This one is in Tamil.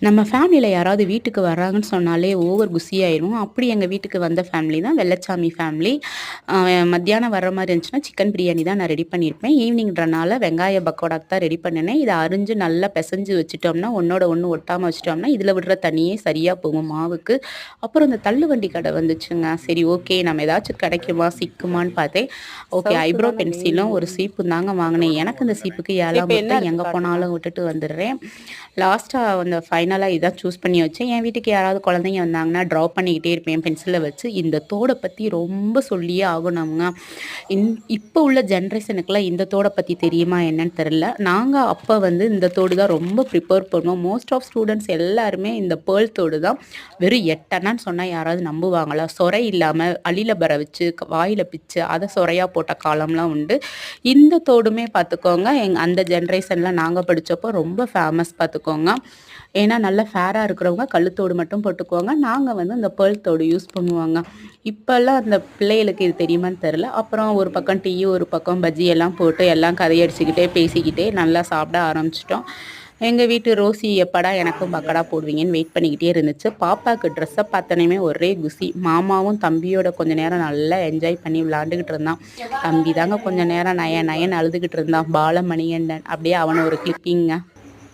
நம்ம ஃபேமிலியில யாராவது வீட்டுக்கு வர்றாங்கன்னு சொன்னாலே ஓவர் குஷி ஆயிருவோம். அப்படி எங்க வீட்டுக்கு வந்த ஃபேமிலி தான் வெள்ளச்சாமி ஃபேமிலி. அ மத்தியானம் வர்ற மாரி இருந்துச்சுன்னா, சிக்கன் பிரியாணி தான் நான் ரெடி பண்ணியிருப்பேன். ஈவினிங்ன்றனால வெங்காய பக்கோடாக்கு தான் ரெடி பண்ணினேன். இத அரிஞ்சு நல்லா பெசஞ்சு வச்சுட்டோம்னா, ஒண்ணோட ஒண்ணு ஒட்டாம வச்சுட்டோம்னா, இதில விடுற தண்ணியே சரியா போகும் மாவுக்கு. அப்புறம் இந்த தள்ளுவண்டி கடை வந்துச்சுங்க. சரி ஓகே நம்ம ஏதாச்சும் கிடைக்குமா, சிக்குமான்னு பார்த்தேன். ஓகே சவுத்து ஐப்ரோ தானே மெயின். பென்சிலும், ஒரு சீப்பும் தாங்க வாங்கினேன். எனக்கு இந்த சீப்புக்கு இப்ப என்ன 7 இருக்கு எங்க காட்டுங்க. போனாலும் விட்டுட்டு வந்துடுறேன். லாஸ்ட்டா அந்த ஃபைனலா இதான் சூஸ் பண்ணி வச்சேன். என் வீட்டுக்கு யாராவது குழந்தைங்க வந்தாங்கன்னா, ட்ரா பண்ணிக்கிட்டே இருப்பேன் பென்சில வச்சு. இந்த தோட பத்தி ரொம்ப சொல்லியே ஆகணுங்க. இன் இப்ப உள்ள ஜெனரேஷனுக்குலாம் இந்த தோட பத்தி தெரியுமா என்னன்னு தெரியல. நாங்க அப்ப வந்து இந்த தோடு தான் ரொம்ப ப்ரிப்பேர் பண்ணுவோம். மோஸ்ட் ஆஃப் ஸ்டூடண்ட்ஸ் எல்லாருமே இந்த பேர்ல் தோடு தான். வெறும் 8 அணான்னு சொன்னா யாராவது நம்புவாங்களா? சொரை இல்லாம அலில பர வச்சு, வாயில பிச்சு, அத சொரையா போட்ட காலம்லாம் உண்டு. இந்த தோடுமே பார்த்துக்கோங்க, அந்த ஜெனரேஷன்ல நாங்க படிச்சப்போ ரொம்ப ஃபேமஸ் பார்த்துக்கோங்க. ஏன்னா நல்லா ஃபேரா இருக்கிறவங்க கள்ளுத்தோடு மட்டும் போட்டுக்குவாங்க. நாங்க வந்து இந்த பேர்ல் தோடு யூஸ் பண்ணுவோங்க. இப்பல்லாம் அந்த பிள்ளைகளுக்கு இது தெரியுமான்னு தெரியல. அப்புறம் ஒரு பக்கம் டீ, ஒரு பக்கம் பஜ்ஜி எல்லாம் போட்டு எல்லாம் கதையடிச்சுக்கிட்டே, பேசிக்கிட்டே நல்லா சாப்பிட ஆரம்பிச்சுட்டோம். எங்க வீட்டு ரோசி எப்படா எனக்கும் பக்கோடா போடுவீங்கன்னு வெயிட் பண்ணிக்கிட்டே இருந்துச்சு. பாப்பாக்கு ட்ரெஸ்ஸ பார்த்தோனேயுமே ஒரே குஷி. மாமாவும் தம்பியோட கொஞ்ச நேரம் நல்லா என்ஜாய் பண்ணி விளையாண்டுக்கிட்டு இருந்தான். தம்பி தாங்க கொஞ்ச நேரம் நய நயன்னு அழுதுகிட்டு இருந்தான். பாலமணிகண்டன். அப்படியே அவன ஒரு கிளிப்பிங்க.